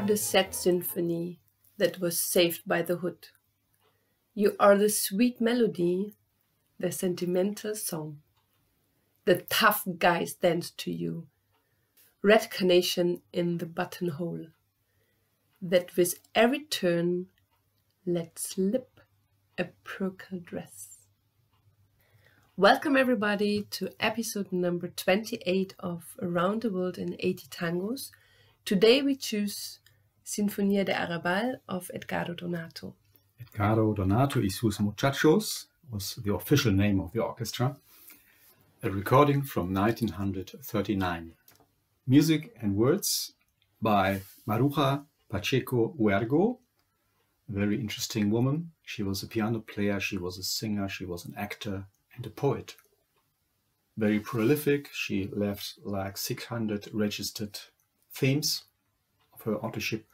the sad symphony that was saved by the hood. You are the sweet melody, the sentimental song. The tough guys dance to you. Red carnation in the buttonhole, that with every turn let slip a purple dress. Welcome everybody to episode number 28 of Around the World in 80 Tangos. Today we choose Sinfonía de Arrabal of Edgardo Donato. Edgardo Donato y sus Muchachos was the official name of the orchestra. A recording from 1939. Music and words by Maruja Pacheco Huergo, a very interesting woman. She was a piano player, she was a singer, she was an actor and a poet. Very prolific. She left like 600 registered themes of her authorship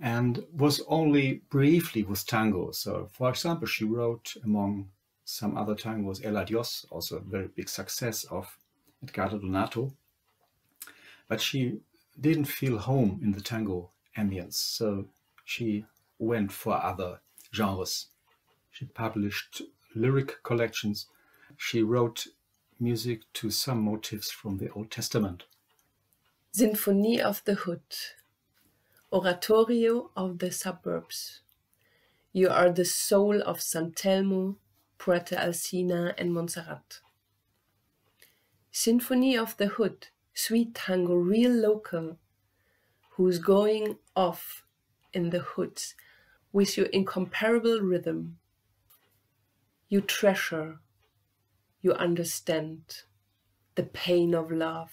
and was only briefly with tango. So, for example, she wrote among some other tangos El Adiós, also a very big success of Edgardo Donato. But she didn't feel home in the tango ambience, so she went for other genres. She published lyric collections. She wrote music to some motifs from the Old Testament. Symphony of the Hood, Oratorio of the Suburbs. You are the soul of San Telmo, Puerto Alsina and Montserrat. Symphony of the Hood, sweet tango, real local, who's going off in the hoods with your incomparable rhythm. You treasure, you understand the pain of love.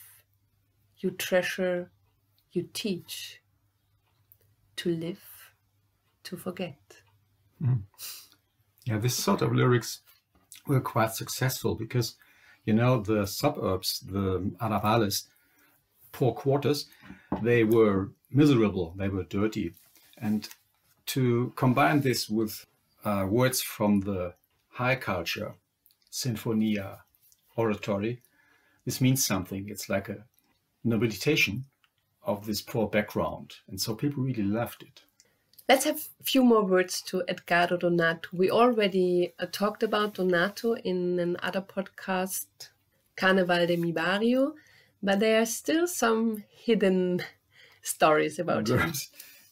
You treasure, you teach, to live, to forget. Yeah, this sort of lyrics were quite successful because, you know, the suburbs, the arrabales, poor quarters, they were miserable, they were dirty. And to combine this with words from the high culture, Sinfonía, oratory, this means something. It's like a nobilization of this poor background. And so people really loved it. Let's have a few more words to Edgardo Donato. We already talked about Donato in another podcast, Carnaval de mi Barrio, but there are still some hidden stories about him.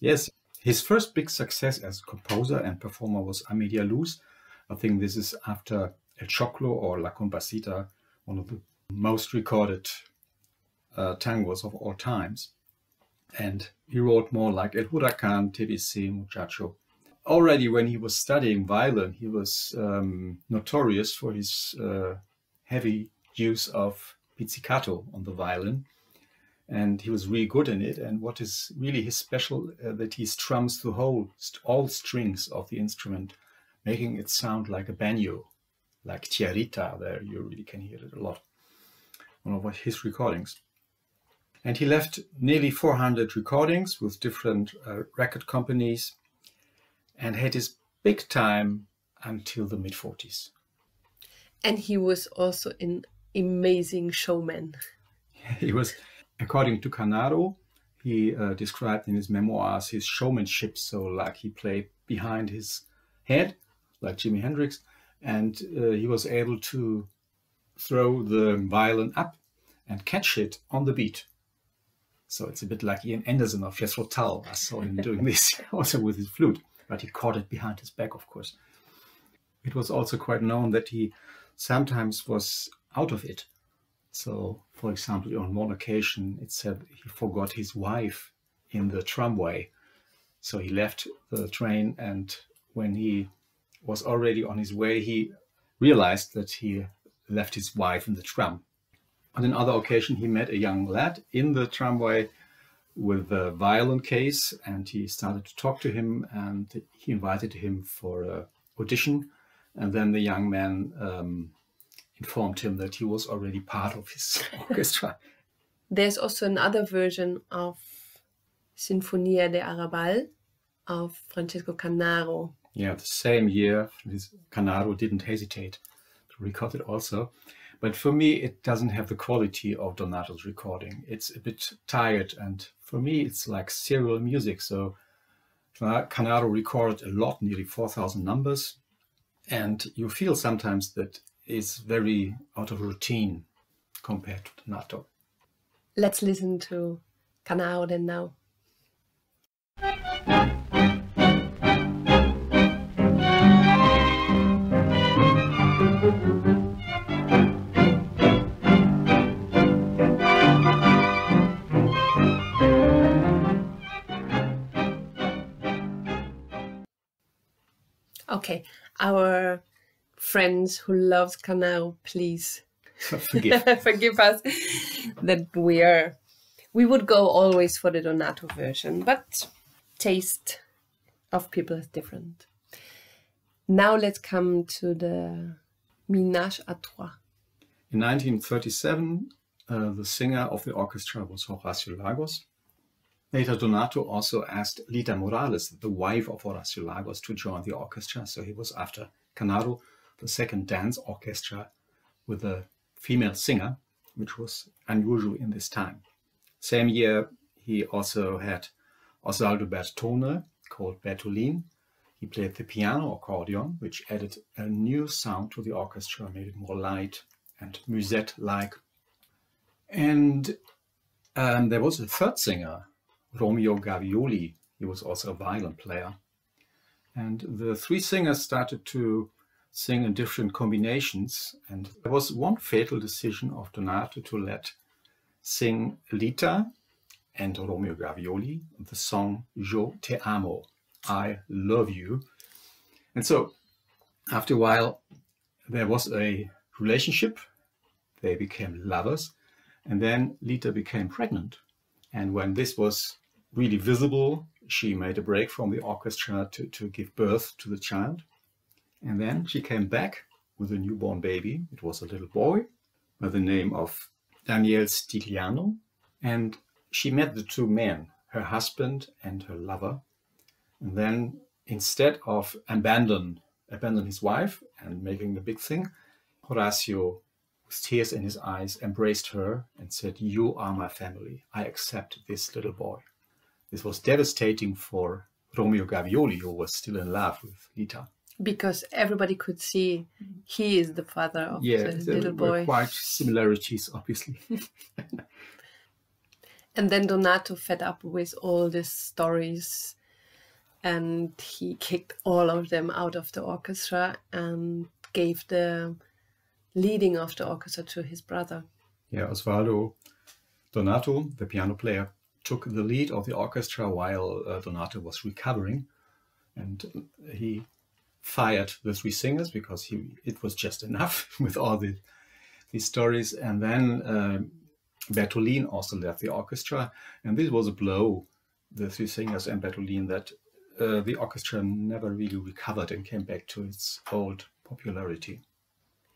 Yes, his first big success as composer and performer was A Media Luz. I think this is after El Choclo or La Compasita, one of the most recorded tangos of all times. And he wrote more like El Huracán, TBC, Muchacho. Already when he was studying violin, he was notorious for his heavy use of pizzicato on the violin. And he was really good in it. And what is really his special, that he strums the whole, all strings of the instrument, making it sound like a banjo, like Tiarita. There you really can hear it a lot. One of his recordings. And he left nearly 400 recordings with different record companies and had his big time until the mid-40s. And he was also an amazing showman. He was, according to Canaro, he described in his memoirs his showmanship. So like he played behind his head, like Jimi Hendrix, and he was able to throw the violin up and catch it on the beat. So it's a bit like Ian Anderson of Jethro Tull. I saw him doing this also with his flute, but he caught it behind his back, of course. It was also quite known that he sometimes was out of it. So, for example, on one occasion, it said he forgot his wife in the tramway. So he left the train, and when he was already on his way, he realized that he left his wife in the tram. On another occasion, he met a young lad in the tramway with a violin case, and he started to talk to him, and he invited him for an audition. And then the young man informed him that he was already part of his orchestra. There's also another version of Sinfonía de Arrabal of Francesco Canaro. Yeah, the same year, Canaro didn't hesitate to record it also. But for me, it doesn't have the quality of Donato's recording. It's a bit tired and For me, it's like serial music. So Canaro recorded a lot, nearly 4,000 numbers. And you feel sometimes that it's very out of routine compared to Donato. Let's listen to Canaro then now. Okay, our friends who loves Canaro, please forgive us that we would go always for the Donato version, but taste of people is different. Now let's come to the Ménage à Trois. In 1937, the singer of the orchestra was Horacio Lagos. Later, Donato also asked Lita Morales, the wife of Horacio Lagos, to join the orchestra. So he was, after Canaro, the second dance orchestra with a female singer, which was unusual in this time. Same year, he also had Osvaldo Bertone, called Bertolin. He played the piano accordion, which added a new sound to the orchestra, made it more light and musette-like. And there was a third singer, Romeo Gavioli. He was also a violin player. And the three singers started to sing in different combinations. And there was one fatal decision of Donato to let sing Lita and Romeo Gavioli the song Yo te amo, I love you. And so after a while, there was a relationship. They became lovers. And then Lita became pregnant. And when this was really visible, she made a break from the orchestra to give birth to the child. And then she came back with a newborn baby. It was a little boy by the name of Daniel Stigliano. And she met the two men, her husband and her lover. And then instead of abandon his wife and making the big thing, Horacio, with tears in his eyes, embraced her and said, "You are my family. I accept this little boy." This was devastating for Romeo Gavioli, who was still in love with Lita. Because everybody could see he is the father of the little boy. There were quite similarities, obviously. And then Donato fed up with all these stories, and he kicked all of them out of the orchestra and gave the leading of the orchestra to his brother. Yeah, Osvaldo Donato, the piano player, took the lead of the orchestra while Donato was recovering, and he fired the three singers because it was just enough with all these stories. And then Bertolin also left the orchestra, and this was a blow, the three singers and Bertolin, that the orchestra never really recovered and came back to its old popularity.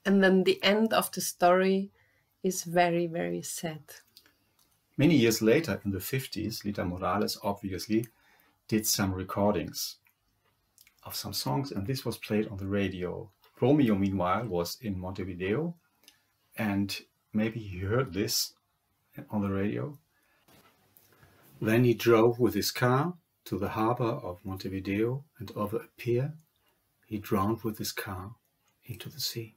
And then the end of the story is very, very sad. Many years later, in the 50s, Lita Morales obviously did some recordings of some songs, and this was played on the radio. Romeo, meanwhile, was in Montevideo, and maybe he heard this on the radio. Then he drove with his car to the harbor of Montevideo, and over a pier, he drowned with his car into the sea.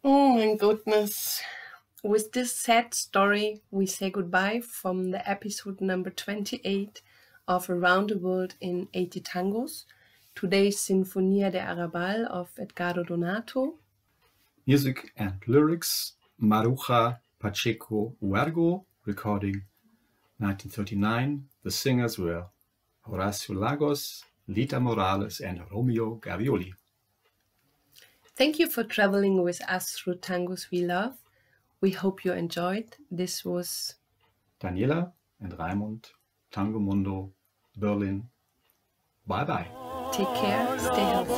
Oh my goodness. With this sad story, we say goodbye from the episode number 28 of Around the World in 80 Tangos. Today's Sinfonía de Arrabal of Edgardo Donato. Music and lyrics, Maruja Pacheco Huergo, recording 1939. The singers were Horacio Lagos, Lita Morales and Romeo Gavioli. Thank you for traveling with us through tangos we love. We hope you enjoyed. This was Daniela and Raimund, Tango Mundo, Berlin. Bye bye. Take care, stay healthy.